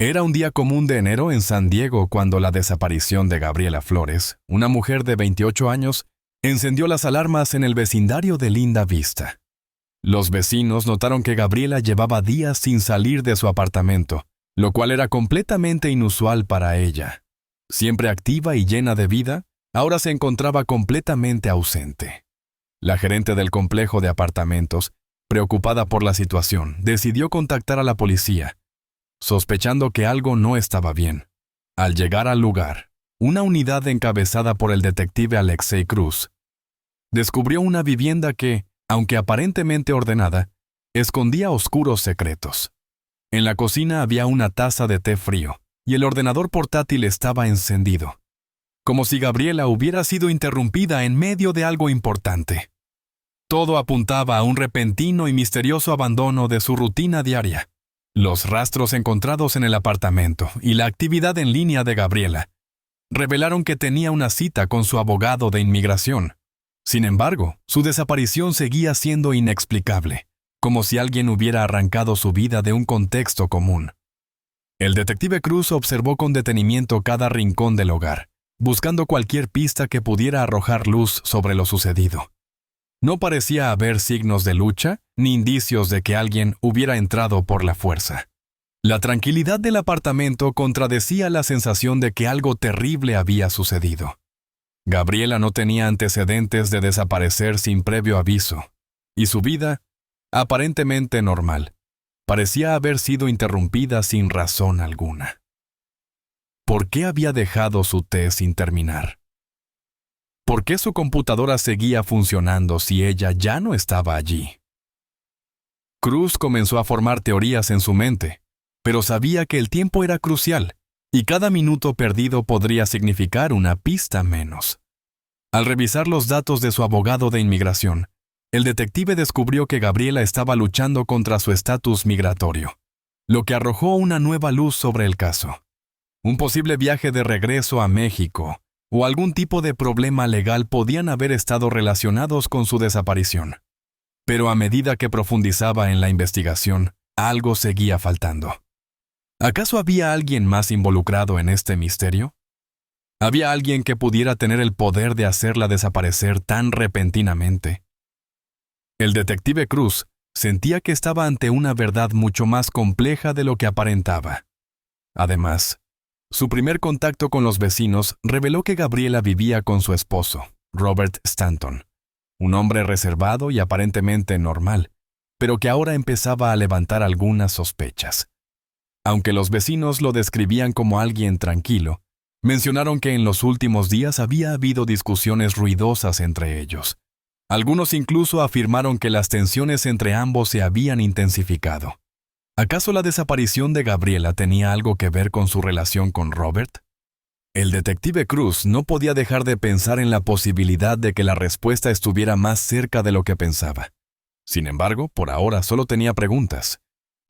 Era un día común de enero en San Diego cuando la desaparición de Gabriela Flores, una mujer de 28 años, encendió las alarmas en el vecindario de Linda Vista. Los vecinos notaron que Gabriela llevaba días sin salir de su apartamento, lo cual era completamente inusual para ella. Siempre activa y llena de vida, ahora se encontraba completamente ausente. La gerente del complejo de apartamentos, preocupada por la situación, decidió contactar a la policía, sospechando que algo no estaba bien. Al llegar al lugar, una unidad encabezada por el detective Alexei Cruz descubrió una vivienda que, aunque aparentemente ordenada, escondía oscuros secretos. En la cocina había una taza de té frío y el ordenador portátil estaba encendido, como si Gabriela hubiera sido interrumpida en medio de algo importante. Todo apuntaba a un repentino y misterioso abandono de su rutina diaria. Los rastros encontrados en el apartamento y la actividad en línea de Gabriela revelaron que tenía una cita con su abogado de inmigración. Sin embargo, su desaparición seguía siendo inexplicable, como si alguien hubiera arrancado su vida de un contexto común. El detective Cruz observó con detenimiento cada rincón del hogar, buscando cualquier pista que pudiera arrojar luz sobre lo sucedido. No parecía haber signos de lucha ni indicios de que alguien hubiera entrado por la fuerza. La tranquilidad del apartamento contradecía la sensación de que algo terrible había sucedido. Gabriela no tenía antecedentes de desaparecer sin previo aviso, y su vida, aparentemente normal, parecía haber sido interrumpida sin razón alguna. ¿Por qué había dejado su té sin terminar? ¿Por qué su computadora seguía funcionando si ella ya no estaba allí? Cruz comenzó a formar teorías en su mente, pero sabía que el tiempo era crucial y cada minuto perdido podría significar una pista menos. Al revisar los datos de su abogado de inmigración, el detective descubrió que Gabriela estaba luchando contra su estatus migratorio, lo que arrojó una nueva luz sobre el caso. Un posible viaje de regreso a México o algún tipo de problema legal podían haber estado relacionados con su desaparición. Pero a medida que profundizaba en la investigación, algo seguía faltando. ¿Acaso había alguien más involucrado en este misterio? ¿Había alguien que pudiera tener el poder de hacerla desaparecer tan repentinamente? El detective Cruz sentía que estaba ante una verdad mucho más compleja de lo que aparentaba. Además, su primer contacto con los vecinos reveló que Gabriela vivía con su esposo, Robert Stanton, un hombre reservado y aparentemente normal, pero que ahora empezaba a levantar algunas sospechas. Aunque los vecinos lo describían como alguien tranquilo, mencionaron que en los últimos días había habido discusiones ruidosas entre ellos. Algunos incluso afirmaron que las tensiones entre ambos se habían intensificado. ¿Acaso la desaparición de Gabriela tenía algo que ver con su relación con Robert? El detective Cruz no podía dejar de pensar en la posibilidad de que la respuesta estuviera más cerca de lo que pensaba. Sin embargo, por ahora solo tenía preguntas,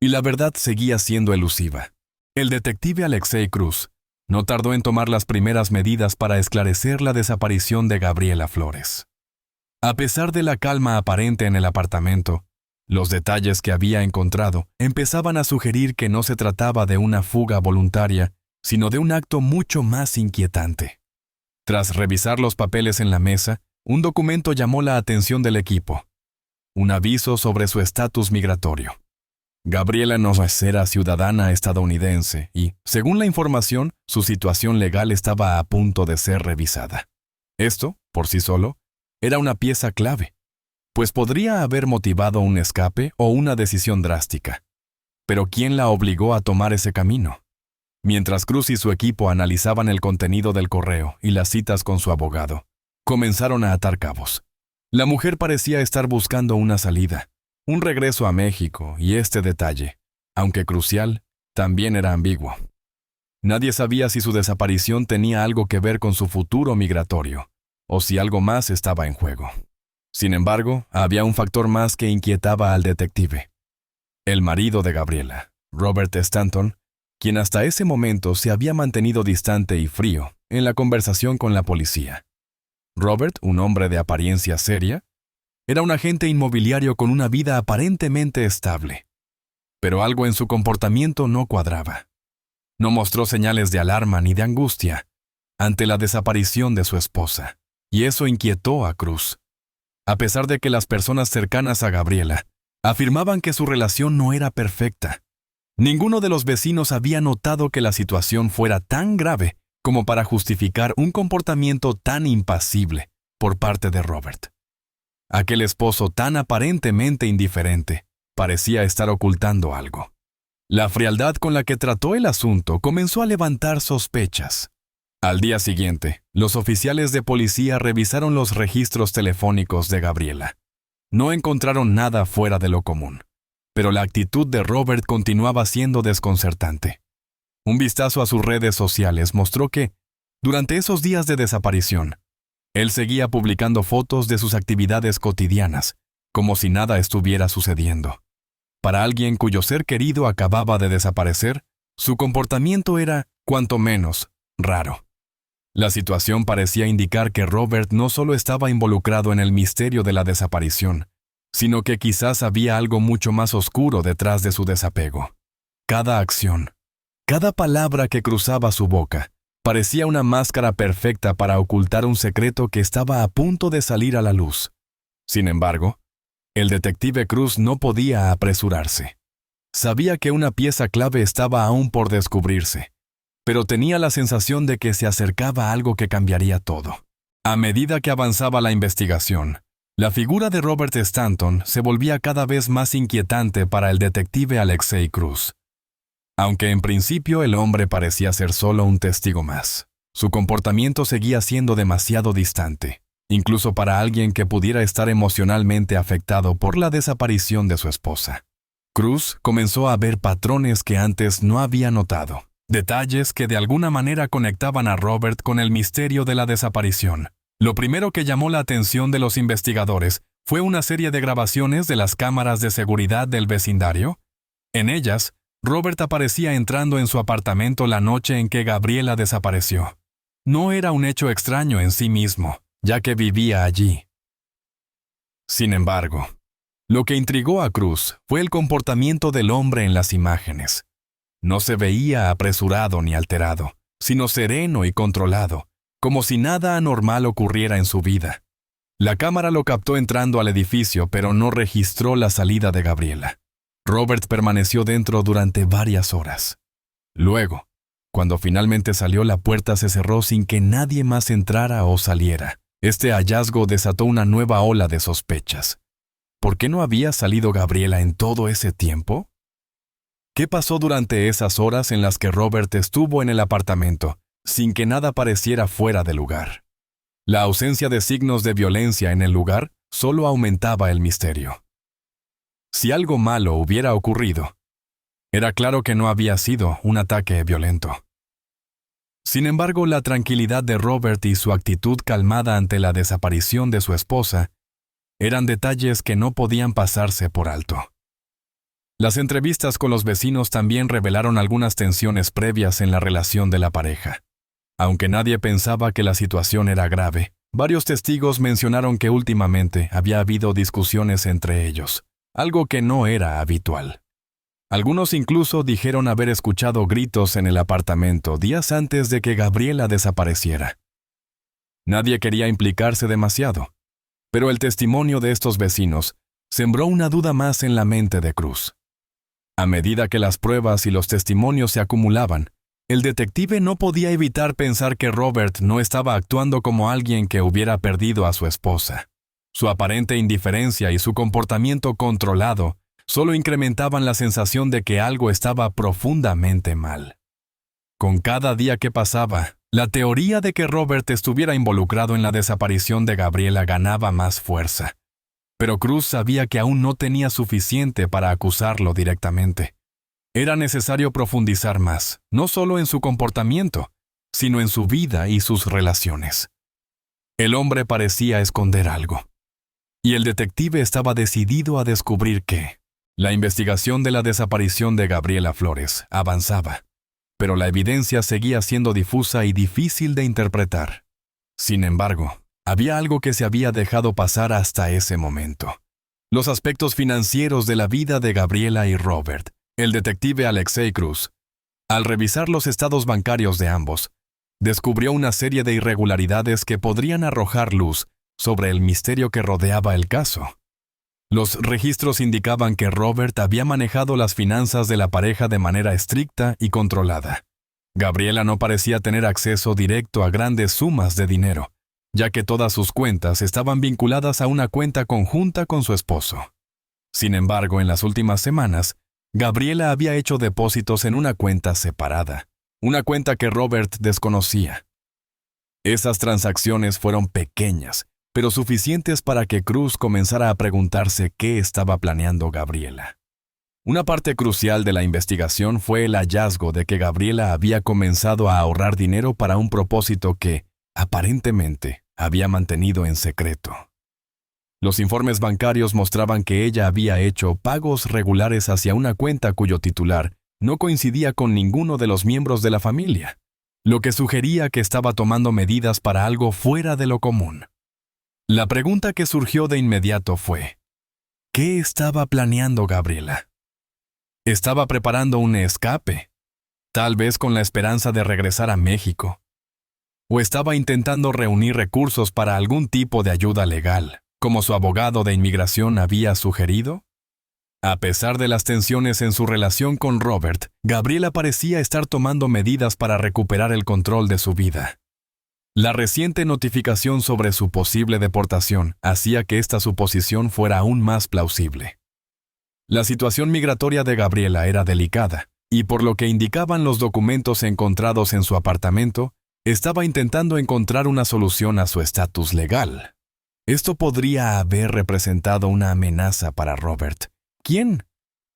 y la verdad seguía siendo elusiva. El detective Alexei Cruz no tardó en tomar las primeras medidas para esclarecer la desaparición de Gabriela Flores. A pesar de la calma aparente en el apartamento, los detalles que había encontrado empezaban a sugerir que no se trataba de una fuga voluntaria, sino de un acto mucho más inquietante. Tras revisar los papeles en la mesa, un documento llamó la atención del equipo. Un aviso sobre su estatus migratorio. Gabriela no era ciudadana estadounidense y, según la información, su situación legal estaba a punto de ser revisada. Esto, por sí solo, era una pieza clave, pues podría haber motivado un escape o una decisión drástica. Pero ¿quién la obligó a tomar ese camino? Mientras Cruz y su equipo analizaban el contenido del correo y las citas con su abogado, comenzaron a atar cabos. La mujer parecía estar buscando una salida, un regreso a México, y este detalle, aunque crucial, también era ambiguo. Nadie sabía si su desaparición tenía algo que ver con su futuro migratorio, o si algo más estaba en juego. Sin embargo, había un factor más que inquietaba al detective. El marido de Gabriela, Robert Stanton, quien hasta ese momento se había mantenido distante y frío en la conversación con la policía. Robert, un hombre de apariencia seria, era un agente inmobiliario con una vida aparentemente estable. Pero algo en su comportamiento no cuadraba. No mostró señales de alarma ni de angustia ante la desaparición de su esposa, y eso inquietó a Cruz. A pesar de que las personas cercanas a Gabriela afirmaban que su relación no era perfecta, ninguno de los vecinos había notado que la situación fuera tan grave como para justificar un comportamiento tan impasible por parte de Robert. Aquel esposo tan aparentemente indiferente parecía estar ocultando algo. La frialdad con la que trató el asunto comenzó a levantar sospechas. Al día siguiente, los oficiales de policía revisaron los registros telefónicos de Gabriela. No encontraron nada fuera de lo común, pero la actitud de Robert continuaba siendo desconcertante. Un vistazo a sus redes sociales mostró que, durante esos días de desaparición, él seguía publicando fotos de sus actividades cotidianas, como si nada estuviera sucediendo. Para alguien cuyo ser querido acababa de desaparecer, su comportamiento era, cuanto menos, raro. La situación parecía indicar que Robert no solo estaba involucrado en el misterio de la desaparición, sino que quizás había algo mucho más oscuro detrás de su desapego. Cada acción, cada palabra que cruzaba su boca, parecía una máscara perfecta para ocultar un secreto que estaba a punto de salir a la luz. Sin embargo, el detective Cruz no podía apresurarse. Sabía que una pieza clave estaba aún por descubrirse, pero tenía la sensación de que se acercaba algo que cambiaría todo. A medida que avanzaba la investigación, la figura de Robert Stanton se volvía cada vez más inquietante para el detective Alexei Cruz. Aunque en principio el hombre parecía ser solo un testigo más, su comportamiento seguía siendo demasiado distante, incluso para alguien que pudiera estar emocionalmente afectado por la desaparición de su esposa. Cruz comenzó a ver patrones que antes no había notado. Detalles que de alguna manera conectaban a Robert con el misterio de la desaparición. Lo primero que llamó la atención de los investigadores fue una serie de grabaciones de las cámaras de seguridad del vecindario. En ellas, Robert aparecía entrando en su apartamento la noche en que Gabriela desapareció. No era un hecho extraño en sí mismo, ya que vivía allí. Sin embargo, lo que intrigó a Cruz fue el comportamiento del hombre en las imágenes. No se veía apresurado ni alterado, sino sereno y controlado, como si nada anormal ocurriera en su vida. La cámara lo captó entrando al edificio, pero no registró la salida de Gabriela. Robert permaneció dentro durante varias horas. Luego, cuando finalmente salió, la puerta se cerró sin que nadie más entrara o saliera. Este hallazgo desató una nueva ola de sospechas. ¿Por qué no había salido Gabriela en todo ese tiempo? ¿Qué pasó durante esas horas en las que Robert estuvo en el apartamento, sin que nada pareciera fuera de lugar? La ausencia de signos de violencia en el lugar solo aumentaba el misterio. Si algo malo hubiera ocurrido, era claro que no había sido un ataque violento. Sin embargo, la tranquilidad de Robert y su actitud calmada ante la desaparición de su esposa eran detalles que no podían pasarse por alto. Las entrevistas con los vecinos también revelaron algunas tensiones previas en la relación de la pareja. Aunque nadie pensaba que la situación era grave, varios testigos mencionaron que últimamente había habido discusiones entre ellos, algo que no era habitual. Algunos incluso dijeron haber escuchado gritos en el apartamento días antes de que Gabriela desapareciera. Nadie quería implicarse demasiado, pero el testimonio de estos vecinos sembró una duda más en la mente de Cruz. A medida que las pruebas y los testimonios se acumulaban, el detective no podía evitar pensar que Robert no estaba actuando como alguien que hubiera perdido a su esposa. Su aparente indiferencia y su comportamiento controlado solo incrementaban la sensación de que algo estaba profundamente mal. Con cada día que pasaba, la teoría de que Robert estuviera involucrado en la desaparición de Gabriela ganaba más fuerza. Pero Cruz sabía que aún no tenía suficiente para acusarlo directamente. Era necesario profundizar más, no solo en su comportamiento, sino en su vida y sus relaciones. El hombre parecía esconder algo, y el detective estaba decidido a descubrir qué. La investigación de la desaparición de Gabriela Flores avanzaba, pero la evidencia seguía siendo difusa y difícil de interpretar. Sin embargo, había algo que se había dejado pasar hasta ese momento. Los aspectos financieros de la vida de Gabriela y Robert. El detective Alexei Cruz Al revisar los estados bancarios de ambos, descubrió una serie de irregularidades que podrían arrojar luz sobre el misterio que rodeaba el caso. Los registros indicaban que Robert había manejado las finanzas de la pareja de manera estricta y controlada. Gabriela no parecía tener acceso directo a grandes sumas de dinero, ya que todas sus cuentas estaban vinculadas a una cuenta conjunta con su esposo. Sin embargo, en las últimas semanas, Gabriela había hecho depósitos en una cuenta separada, una cuenta que Robert desconocía. Esas transacciones fueron pequeñas, pero suficientes para que Cruz comenzara a preguntarse qué estaba planeando Gabriela. Una parte crucial de la investigación fue el hallazgo de que Gabriela había comenzado a ahorrar dinero para un propósito que, aparentemente, había mantenido en secreto. Los informes bancarios mostraban que ella había hecho pagos regulares hacia una cuenta cuyo titular no coincidía con ninguno de los miembros de la familia, lo que sugería que estaba tomando medidas para algo fuera de lo común. La pregunta que surgió de inmediato fue, ¿qué estaba planeando Gabriela? ¿Estaba preparando un escape? Tal vez con la esperanza de regresar a México. ¿O estaba intentando reunir recursos para algún tipo de ayuda legal, como su abogado de inmigración había sugerido? A pesar de las tensiones en su relación con Robert, Gabriela parecía estar tomando medidas para recuperar el control de su vida. La reciente notificación sobre su posible deportación hacía que esta suposición fuera aún más plausible. La situación migratoria de Gabriela era delicada, y por lo que indicaban los documentos encontrados en su apartamento, estaba intentando encontrar una solución a su estatus legal. Esto podría haber representado una amenaza para Robert, quien,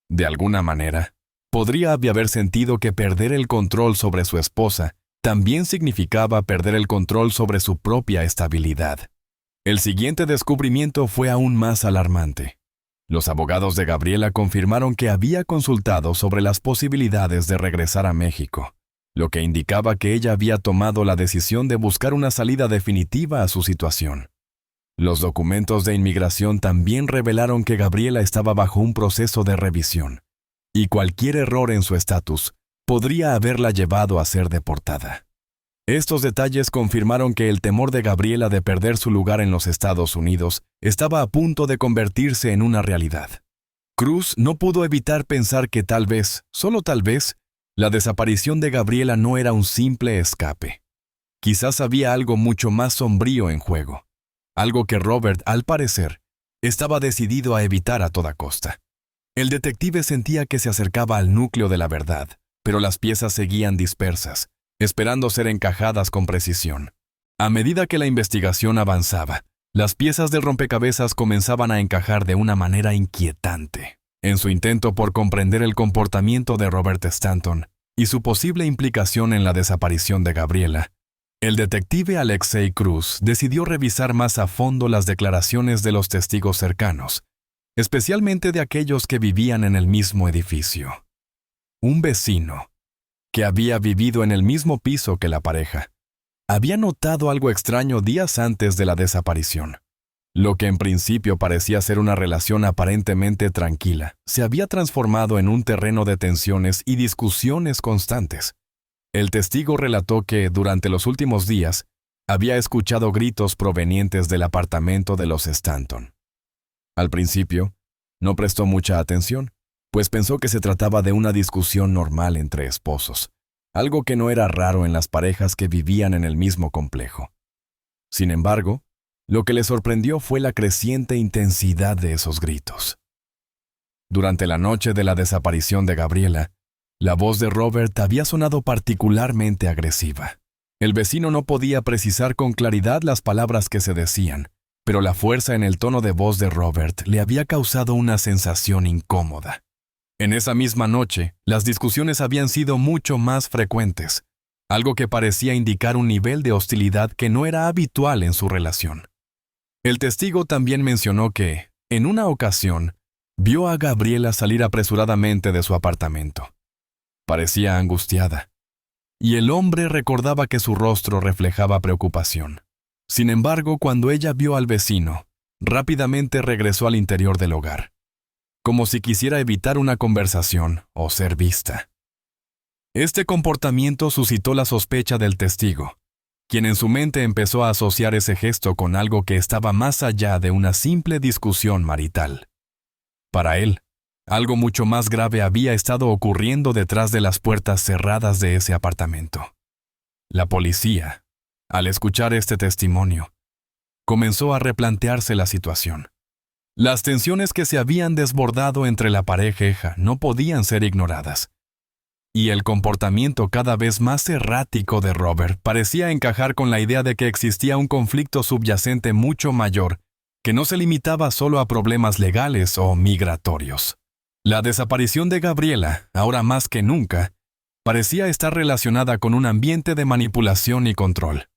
de alguna manera, podría haber sentido que perder el control sobre su esposa también significaba perder el control sobre su propia estabilidad. El siguiente descubrimiento fue aún más alarmante. Los abogados de Gabriela confirmaron que había consultado sobre las posibilidades de regresar a México, lo que indicaba que ella había tomado la decisión de buscar una salida definitiva a su situación. Los documentos de inmigración también revelaron que Gabriela estaba bajo un proceso de revisión, y cualquier error en su estatus podría haberla llevado a ser deportada. Estos detalles confirmaron que el temor de Gabriela de perder su lugar en los Estados Unidos estaba a punto de convertirse en una realidad. Cruz no pudo evitar pensar que tal vez, solo tal vez, la desaparición de Gabriela no era un simple escape. Quizás había algo mucho más sombrío en juego, algo que Robert, al parecer, estaba decidido a evitar a toda costa. El detective sentía que se acercaba al núcleo de la verdad, pero las piezas seguían dispersas, esperando ser encajadas con precisión. A medida que la investigación avanzaba, las piezas del rompecabezas comenzaban a encajar de una manera inquietante. En su intento por comprender el comportamiento de Robert Stanton y su posible implicación en la desaparición de Gabriela, el detective Alexei Cruz decidió revisar más a fondo las declaraciones de los testigos cercanos, especialmente de aquellos que vivían en el mismo edificio. Un vecino, que había vivido en el mismo piso que la pareja, había notado algo extraño días antes de la desaparición. Lo que en principio parecía ser una relación aparentemente tranquila, se había transformado en un terreno de tensiones y discusiones constantes. El testigo relató que, durante los últimos días, había escuchado gritos provenientes del apartamento de los Stanton. Al principio, no prestó mucha atención, pues pensó que se trataba de una discusión normal entre esposos, algo que no era raro en las parejas que vivían en el mismo complejo. Sin embargo, lo que le sorprendió fue la creciente intensidad de esos gritos. Durante la noche de la desaparición de Gabriela, la voz de Robert había sonado particularmente agresiva. El vecino no podía precisar con claridad las palabras que se decían, pero la fuerza en el tono de voz de Robert le había causado una sensación incómoda. En esa misma noche, las discusiones habían sido mucho más frecuentes, algo que parecía indicar un nivel de hostilidad que no era habitual en su relación. El testigo también mencionó que, en una ocasión, vio a Gabriela salir apresuradamente de su apartamento. Parecía angustiada, y el hombre recordaba que su rostro reflejaba preocupación. Sin embargo, cuando ella vio al vecino, rápidamente regresó al interior del hogar, como si quisiera evitar una conversación o ser vista. Este comportamiento suscitó la sospecha del testigo, quien en su mente empezó a asociar ese gesto con algo que estaba más allá de una simple discusión marital. Para él, algo mucho más grave había estado ocurriendo detrás de las puertas cerradas de ese apartamento. La policía, al escuchar este testimonio, comenzó a replantearse la situación. Las tensiones que se habían desbordado entre la pareja no podían ser ignoradas, y el comportamiento cada vez más errático de Robert parecía encajar con la idea de que existía un conflicto subyacente mucho mayor, que no se limitaba solo a problemas legales o migratorios. La desaparición de Gabriela, ahora más que nunca, parecía estar relacionada con un ambiente de manipulación y control.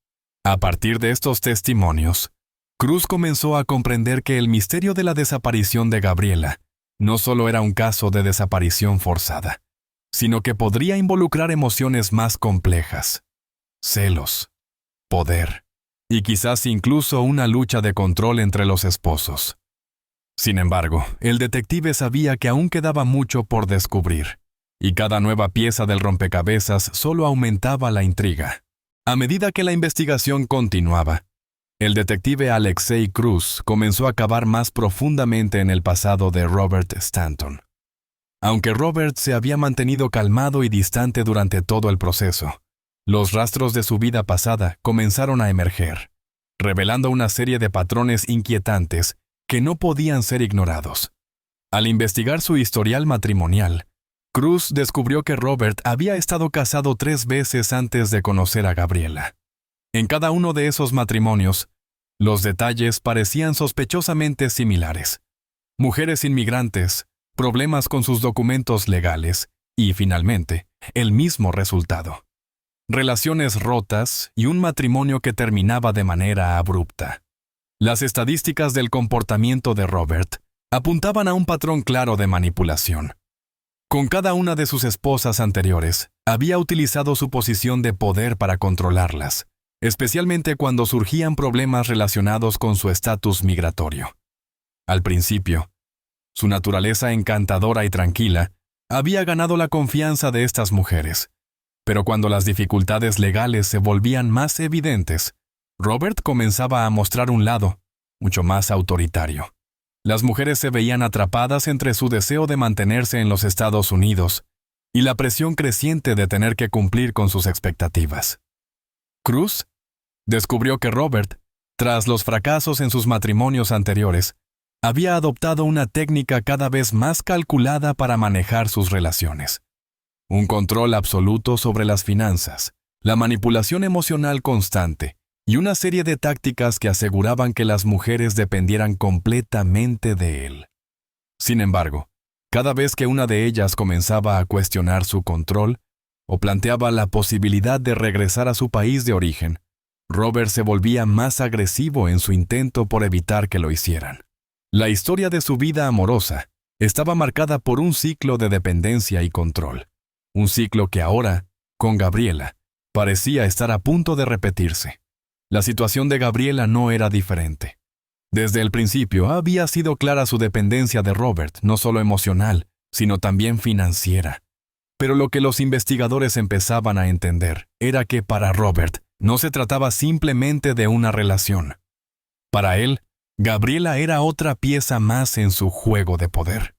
A partir de estos testimonios, Cruz comenzó a comprender que el misterio de la desaparición de Gabriela no solo era un caso de desaparición forzada, sino que podría involucrar emociones más complejas: celos, poder, y quizás incluso una lucha de control entre los esposos. Sin embargo, el detective sabía que aún quedaba mucho por descubrir, y cada nueva pieza del rompecabezas solo aumentaba la intriga. A medida que la investigación continuaba, el detective Alexei Cruz comenzó a cavar más profundamente en el pasado de Robert Stanton. Aunque Robert se había mantenido calmado y distante durante todo el proceso, los rastros de su vida pasada comenzaron a emerger, revelando una serie de patrones inquietantes que no podían ser ignorados. Al investigar su historial matrimonial, Cruz descubrió que Robert había estado casado 3 veces antes de conocer a Gabriela. En cada uno de esos matrimonios, los detalles parecían sospechosamente similares: mujeres inmigrantes, problemas con sus documentos legales y, finalmente, el mismo resultado: relaciones rotas y un matrimonio que terminaba de manera abrupta. Las estadísticas del comportamiento de Robert apuntaban a un patrón claro de manipulación. Con cada una de sus esposas anteriores, había utilizado su posición de poder para controlarlas, especialmente cuando surgían problemas relacionados con su estatus migratorio. Al principio, su naturaleza encantadora y tranquila había ganado la confianza de estas mujeres, pero cuando las dificultades legales se volvían más evidentes, Robert comenzaba a mostrar un lado mucho más autoritario. Las mujeres se veían atrapadas entre su deseo de mantenerse en los Estados Unidos y la presión creciente de tener que cumplir con sus expectativas. Cruz descubrió que Robert, tras los fracasos en sus matrimonios anteriores, había adoptado una técnica cada vez más calculada para manejar sus relaciones: un control absoluto sobre las finanzas, la manipulación emocional constante y una serie de tácticas que aseguraban que las mujeres dependieran completamente de él. Sin embargo, cada vez que una de ellas comenzaba a cuestionar su control o planteaba la posibilidad de regresar a su país de origen, Robert se volvía más agresivo en su intento por evitar que lo hicieran. La historia de su vida amorosa estaba marcada por un ciclo de dependencia y control, un ciclo que ahora, con Gabriela, parecía estar a punto de repetirse. La situación de Gabriela no era diferente. Desde el principio había sido clara su dependencia de Robert, no solo emocional, sino también financiera. Pero lo que los investigadores empezaban a entender era que para Robert no se trataba simplemente de una relación. Para él, Gabriela era otra pieza más en su juego de poder.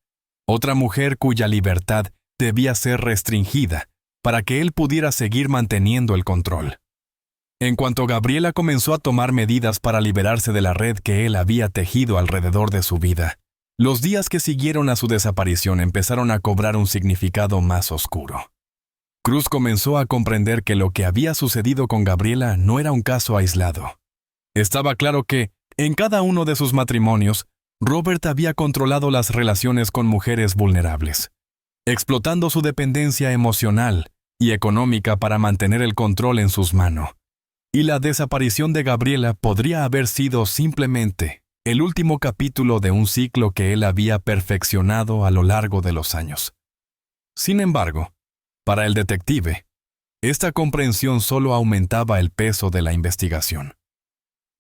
Otra mujer cuya libertad debía ser restringida para que él pudiera seguir manteniendo el control. En cuanto Gabriela comenzó a tomar medidas para liberarse de la red que él había tejido alrededor de su vida, los días que siguieron a su desaparición empezaron a cobrar un significado más oscuro. Cruz comenzó a comprender que lo que había sucedido con Gabriela no era un caso aislado. Estaba claro que, en cada uno de sus matrimonios, Robert había controlado las relaciones con mujeres vulnerables, explotando su dependencia emocional y económica para mantener el control en sus manos. Y la desaparición de Gabriela podría haber sido simplemente el último capítulo de un ciclo que él había perfeccionado a lo largo de los años. Sin embargo, para el detective, esta comprensión solo aumentaba el peso de la investigación.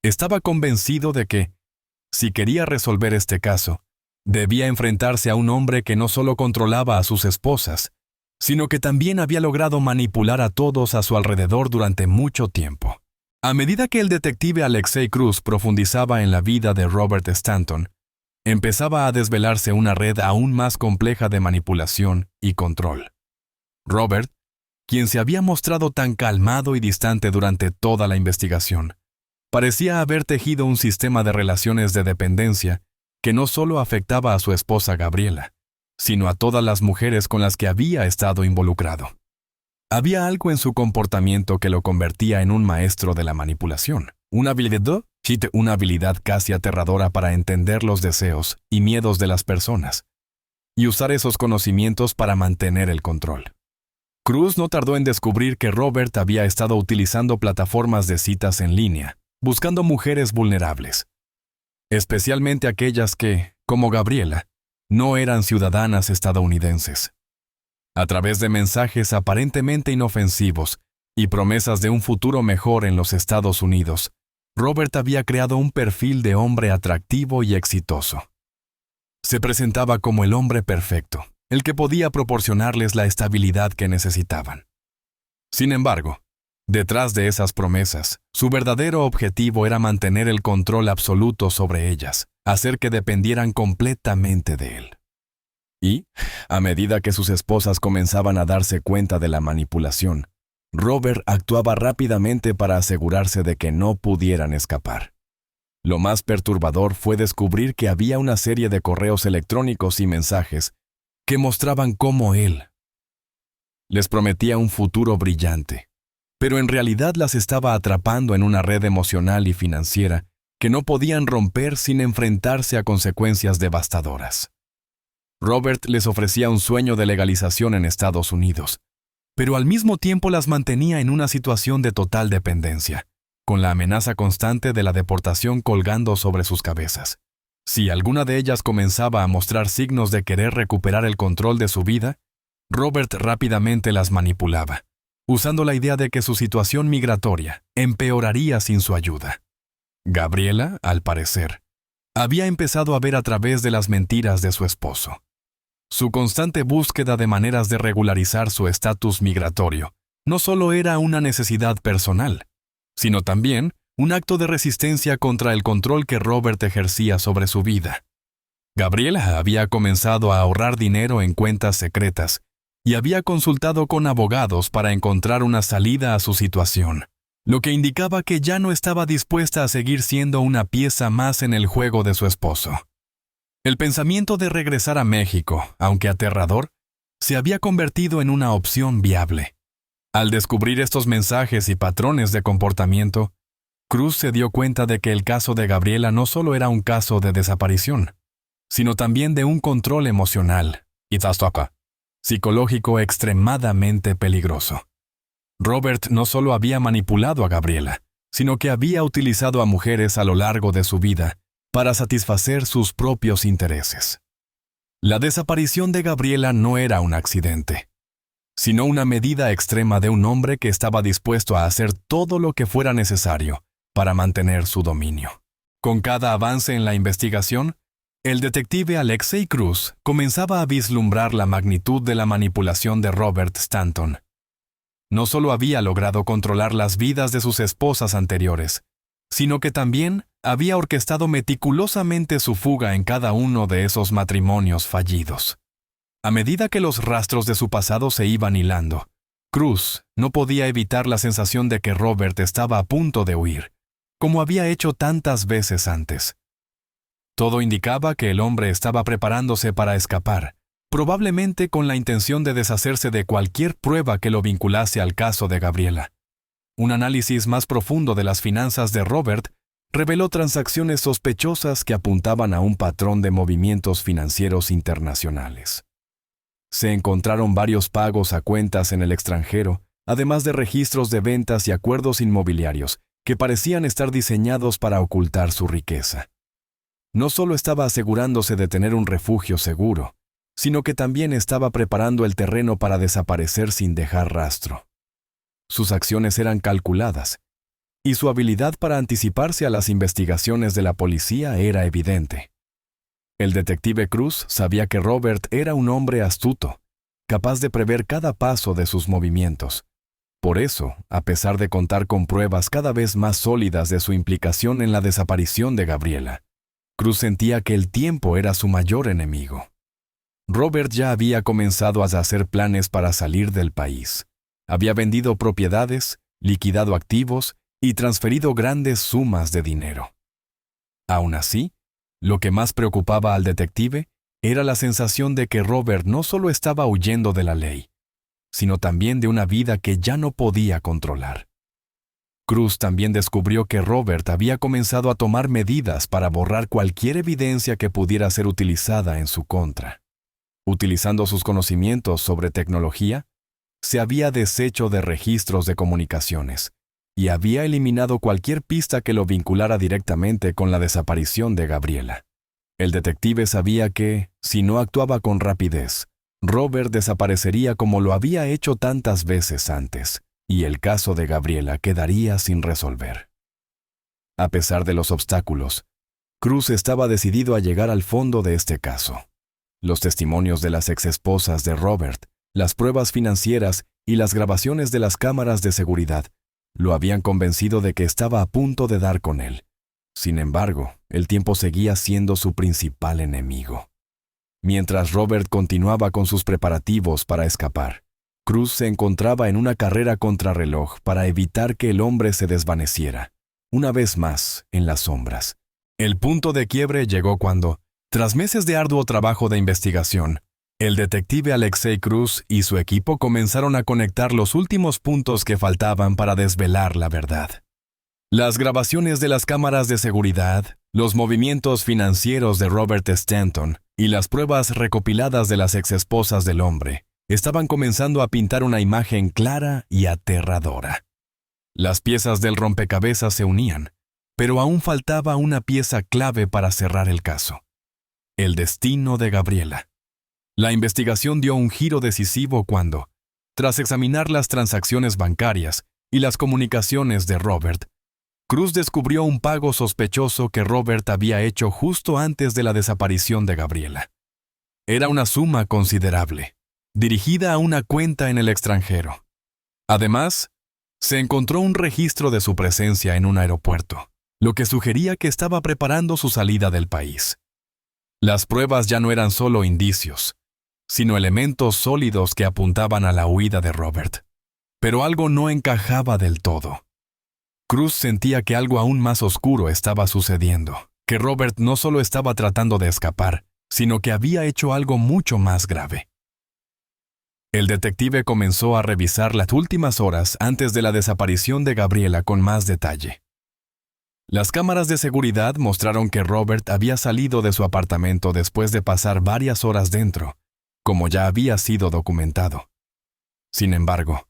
Estaba convencido de que, si quería resolver este caso, debía enfrentarse a un hombre que no solo controlaba a sus esposas, sino que también había logrado manipular a todos a su alrededor durante mucho tiempo. A medida que el detective Alexei Cruz profundizaba en la vida de Robert Stanton, empezaba a desvelarse una red aún más compleja de manipulación y control. Robert, quien se había mostrado tan calmado y distante durante toda la investigación, parecía haber tejido un sistema de relaciones de dependencia que no solo afectaba a su esposa Gabriela, sino a todas las mujeres con las que había estado involucrado. Había algo en su comportamiento que lo convertía en un maestro de la manipulación, una habilidad casi aterradora para entender los deseos y miedos de las personas, y usar esos conocimientos para mantener el control. Cruz no tardó en descubrir que Robert había estado utilizando plataformas de citas en línea, buscando mujeres vulnerables, especialmente aquellas que, como Gabriela, no eran ciudadanas estadounidenses. A través de mensajes aparentemente inofensivos y promesas de un futuro mejor en los Estados Unidos, Robert había creado un perfil de hombre atractivo y exitoso. Se presentaba como el hombre perfecto, el que podía proporcionarles la estabilidad que necesitaban. Sin embargo, detrás de esas promesas, su verdadero objetivo era mantener el control absoluto sobre ellas, hacer que dependieran completamente de él. Y, a medida que sus esposas comenzaban a darse cuenta de la manipulación, Robert actuaba rápidamente para asegurarse de que no pudieran escapar. Lo más perturbador fue descubrir que había una serie de correos electrónicos y mensajes que mostraban cómo él les prometía un futuro brillante, pero en realidad las estaba atrapando en una red emocional y financiera que no podían romper sin enfrentarse a consecuencias devastadoras. Robert les ofrecía un sueño de legalización en Estados Unidos, pero al mismo tiempo las mantenía en una situación de total dependencia, con la amenaza constante de la deportación colgando sobre sus cabezas. Si alguna de ellas comenzaba a mostrar signos de querer recuperar el control de su vida, Robert rápidamente las manipulaba, usando la idea de que su situación migratoria empeoraría sin su ayuda. Gabriela, al parecer, había empezado a ver a través de las mentiras de su esposo. Su constante búsqueda de maneras de regularizar su estatus migratorio no solo era una necesidad personal, sino también un acto de resistencia contra el control que Robert ejercía sobre su vida. Gabriela había comenzado a ahorrar dinero en cuentas secretas y había consultado con abogados para encontrar una salida a su situación, lo que indicaba que ya no estaba dispuesta a seguir siendo una pieza más en el juego de su esposo. El pensamiento de regresar a México, aunque aterrador, se había convertido en una opción viable. Al descubrir estos mensajes y patrones de comportamiento, Cruz se dio cuenta de que el caso de Gabriela no solo era un caso de desaparición, sino también de un control emocional y psicológico extremadamente peligroso. Robert no solo había manipulado a Gabriela, sino que había utilizado a mujeres a lo largo de su vida para satisfacer sus propios intereses. La desaparición de Gabriela no era un accidente, sino una medida extrema de un hombre que estaba dispuesto a hacer todo lo que fuera necesario para mantener su dominio. Con cada avance en la investigación, el detective Alexei Cruz comenzaba a vislumbrar la magnitud de la manipulación de Robert Stanton. No solo había logrado controlar las vidas de sus esposas anteriores, sino que también había orquestado meticulosamente su fuga en cada uno de esos matrimonios fallidos. A medida que los rastros de su pasado se iban hilando, Cruz no podía evitar la sensación de que Robert estaba a punto de huir, como había hecho tantas veces antes. Todo indicaba que el hombre estaba preparándose para escapar, probablemente con la intención de deshacerse de cualquier prueba que lo vinculase al caso de Gabriela. Un análisis más profundo de las finanzas de Robert reveló transacciones sospechosas que apuntaban a un patrón de movimientos financieros internacionales. Se encontraron varios pagos a cuentas en el extranjero, además de registros de ventas y acuerdos inmobiliarios que parecían estar diseñados para ocultar su riqueza. No solo estaba asegurándose de tener un refugio seguro, sino que también estaba preparando el terreno para desaparecer sin dejar rastro. Sus acciones eran calculadas, y su habilidad para anticiparse a las investigaciones de la policía era evidente. El detective Cruz sabía que Robert era un hombre astuto, capaz de prever cada paso de sus movimientos. Por eso, a pesar de contar con pruebas cada vez más sólidas de su implicación en la desaparición de Gabriela, Cruz sentía que el tiempo era su mayor enemigo. Robert ya había comenzado a hacer planes para salir del país. Había vendido propiedades, liquidado activos y transferido grandes sumas de dinero. Aún así, lo que más preocupaba al detective era la sensación de que Robert no solo estaba huyendo de la ley, sino también de una vida que ya no podía controlar. Cruz también descubrió que Robert había comenzado a tomar medidas para borrar cualquier evidencia que pudiera ser utilizada en su contra. Utilizando sus conocimientos sobre tecnología, se había deshecho de registros de comunicaciones y había eliminado cualquier pista que lo vinculara directamente con la desaparición de Gabriela. El detective sabía que, si no actuaba con rapidez, Robert desaparecería como lo había hecho tantas veces antes, y el caso de Gabriela quedaría sin resolver. A pesar de los obstáculos, Cruz estaba decidido a llegar al fondo de este caso. Los testimonios de las exesposas de Robert, las pruebas financieras y las grabaciones de las cámaras de seguridad lo habían convencido de que estaba a punto de dar con él. Sin embargo, el tiempo seguía siendo su principal enemigo. Mientras Robert continuaba con sus preparativos para escapar, Cruz se encontraba en una carrera contrarreloj para evitar que el hombre se desvaneciera, una vez más en las sombras. El punto de quiebre llegó cuando, tras meses de arduo trabajo de investigación, el detective Alexei Cruz y su equipo comenzaron a conectar los últimos puntos que faltaban para desvelar la verdad. Las grabaciones de las cámaras de seguridad, los movimientos financieros de Robert Stanton y las pruebas recopiladas de las exesposas del hombre estaban comenzando a pintar una imagen clara y aterradora. Las piezas del rompecabezas se unían, pero aún faltaba una pieza clave para cerrar el caso: el destino de Gabriela. La investigación dio un giro decisivo cuando, tras examinar las transacciones bancarias y las comunicaciones de Robert, Cruz descubrió un pago sospechoso que Robert había hecho justo antes de la desaparición de Gabriela. Era una suma considerable, dirigida a una cuenta en el extranjero. Además, se encontró un registro de su presencia en un aeropuerto, lo que sugería que estaba preparando su salida del país. Las pruebas ya no eran solo indicios, sino elementos sólidos que apuntaban a la huida de Robert. Pero algo no encajaba del todo. Cruz sentía que algo aún más oscuro estaba sucediendo, que Robert no solo estaba tratando de escapar, sino que había hecho algo mucho más grave. El detective comenzó a revisar las últimas horas antes de la desaparición de Gabriela con más detalle. Las cámaras de seguridad mostraron que Robert había salido de su apartamento después de pasar varias horas dentro, como ya había sido documentado. Sin embargo,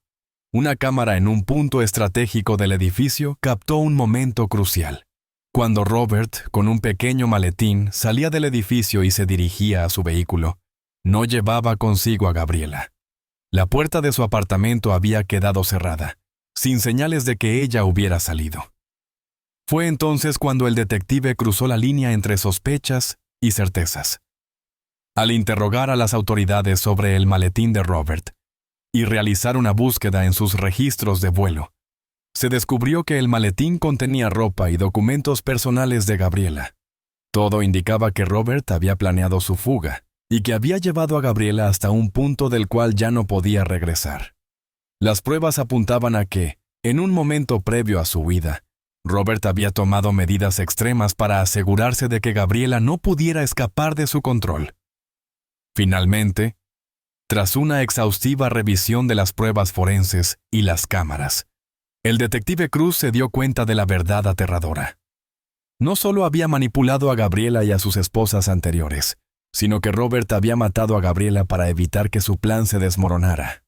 una cámara en un punto estratégico del edificio captó un momento crucial. Cuando Robert, con un pequeño maletín, salía del edificio y se dirigía a su vehículo, no llevaba consigo a Gabriela. La puerta de su apartamento había quedado cerrada, sin señales de que ella hubiera salido. Fue entonces cuando el detective cruzó la línea entre sospechas y certezas. Al interrogar a las autoridades sobre el maletín de Robert y realizar una búsqueda en sus registros de vuelo, se descubrió que el maletín contenía ropa y documentos personales de Gabriela. Todo indicaba que Robert había planeado su fuga y que había llevado a Gabriela hasta un punto del cual ya no podía regresar. Las pruebas apuntaban a que, en un momento previo a su huida, Robert había tomado medidas extremas para asegurarse de que Gabriela no pudiera escapar de su control. Finalmente, tras una exhaustiva revisión de las pruebas forenses y las cámaras, el detective Cruz se dio cuenta de la verdad aterradora. No solo había manipulado a Gabriela y a sus esposas anteriores, sino que Robert había matado a Gabriela para evitar que su plan se desmoronara.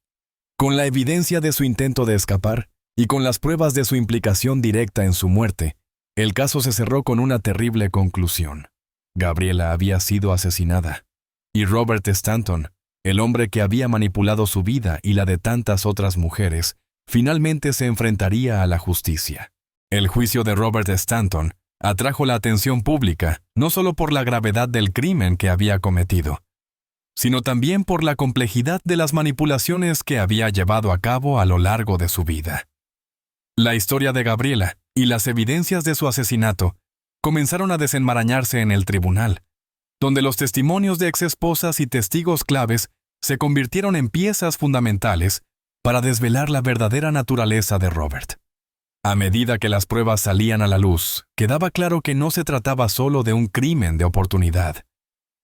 Con la evidencia de su intento de escapar y con las pruebas de su implicación directa en su muerte, el caso se cerró con una terrible conclusión. Gabriela había sido asesinada, y Robert Stanton, el hombre que había manipulado su vida y la de tantas otras mujeres, finalmente se enfrentaría a la justicia. El juicio de Robert Stanton atrajo la atención pública no solo por la gravedad del crimen que había cometido, sino también por la complejidad de las manipulaciones que había llevado a cabo a lo largo de su vida. La historia de Gabriela y las evidencias de su asesinato comenzaron a desenmarañarse en el tribunal, donde los testimonios de exesposas y testigos claves se convirtieron en piezas fundamentales para desvelar la verdadera naturaleza de Robert. A medida que las pruebas salían a la luz, quedaba claro que no se trataba solo de un crimen de oportunidad,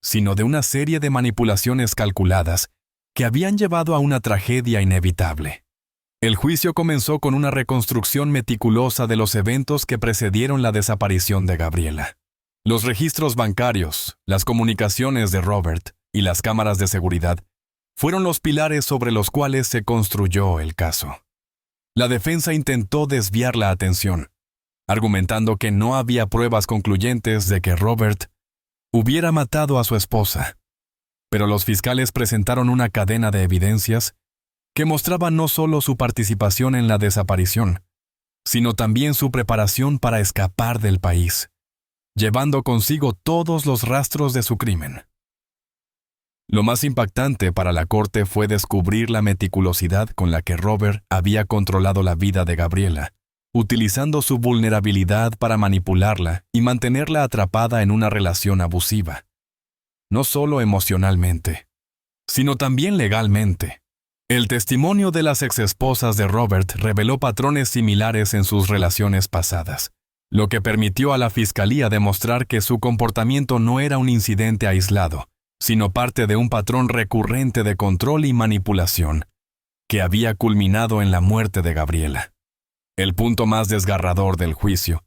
sino de una serie de manipulaciones calculadas que habían llevado a una tragedia inevitable. El juicio comenzó con una reconstrucción meticulosa de los eventos que precedieron la desaparición de Gabriela. Los registros bancarios, las comunicaciones de Robert y las cámaras de seguridad fueron los pilares sobre los cuales se construyó el caso. La defensa intentó desviar la atención, argumentando que no había pruebas concluyentes de que Robert hubiera matado a su esposa, pero los fiscales presentaron una cadena de evidencias que mostraban no solo su participación en la desaparición, sino también su preparación para escapar del país, llevando consigo todos los rastros de su crimen. Lo más impactante para la corte fue descubrir la meticulosidad con la que Robert había controlado la vida de Gabriela, utilizando su vulnerabilidad para manipularla y mantenerla atrapada en una relación abusiva. No solo emocionalmente, sino también legalmente. El testimonio de las exesposas de Robert reveló patrones similares en sus relaciones pasadas, lo que permitió a la fiscalía demostrar que su comportamiento no era un incidente aislado, sino parte de un patrón recurrente de control y manipulación, que había culminado en la muerte de Gabriela. El punto más desgarrador del juicio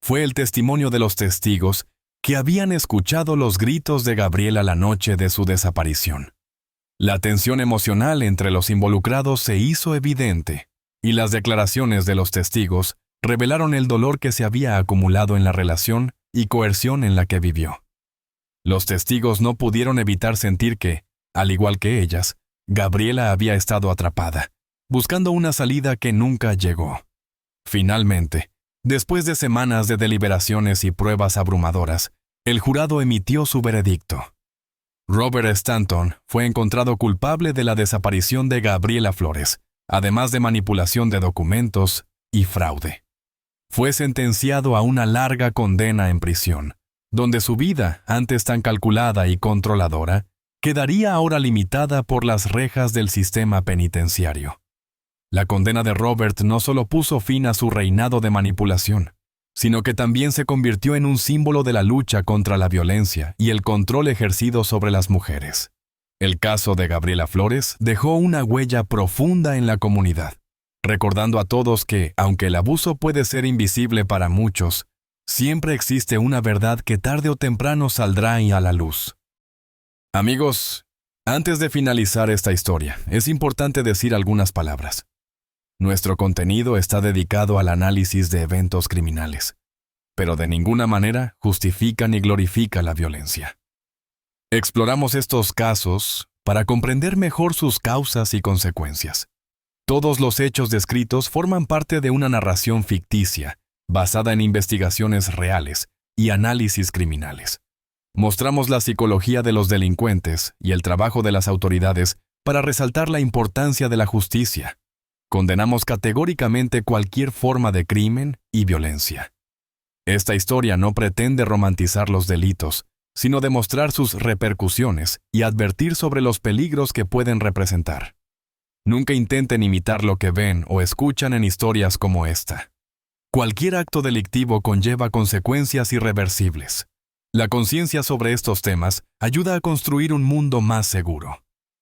fue el testimonio de los testigos que habían escuchado los gritos de Gabriela la noche de su desaparición. La tensión emocional entre los involucrados se hizo evidente, y las declaraciones de los testigos revelaron el dolor que se había acumulado en la relación y coerción en la que vivió. Los testigos no pudieron evitar sentir que, al igual que ellas, Gabriela había estado atrapada, buscando una salida que nunca llegó. Finalmente, después de semanas de deliberaciones y pruebas abrumadoras, el jurado emitió su veredicto. Robert Stanton fue encontrado culpable de la desaparición de Gabriela Flores, además de manipulación de documentos y fraude. Fue sentenciado a una larga condena en prisión, donde su vida, antes tan calculada y controladora, quedaría ahora limitada por las rejas del sistema penitenciario. La condena de Robert no solo puso fin a su reinado de manipulación, sino que también se convirtió en un símbolo de la lucha contra la violencia y el control ejercido sobre las mujeres. El caso de Gabriela Flores dejó una huella profunda en la comunidad, recordando a todos que, aunque el abuso puede ser invisible para muchos, siempre existe una verdad que tarde o temprano saldrá a la luz. Amigos, antes de finalizar esta historia, es importante decir algunas palabras. Nuestro contenido está dedicado al análisis de eventos criminales, pero de ninguna manera justifica ni glorifica la violencia. Exploramos estos casos para comprender mejor sus causas y consecuencias. Todos los hechos descritos forman parte de una narración ficticia, basada en investigaciones reales y análisis criminales. Mostramos la psicología de los delincuentes y el trabajo de las autoridades para resaltar la importancia de la justicia. Condenamos categóricamente cualquier forma de crimen y violencia. Esta historia no pretende romantizar los delitos, sino demostrar sus repercusiones y advertir sobre los peligros que pueden representar. Nunca intenten imitar lo que ven o escuchan en historias como esta. Cualquier acto delictivo conlleva consecuencias irreversibles. La conciencia sobre estos temas ayuda a construir un mundo más seguro.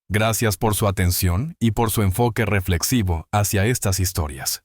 Gracias por su atención y por su enfoque reflexivo hacia estas historias.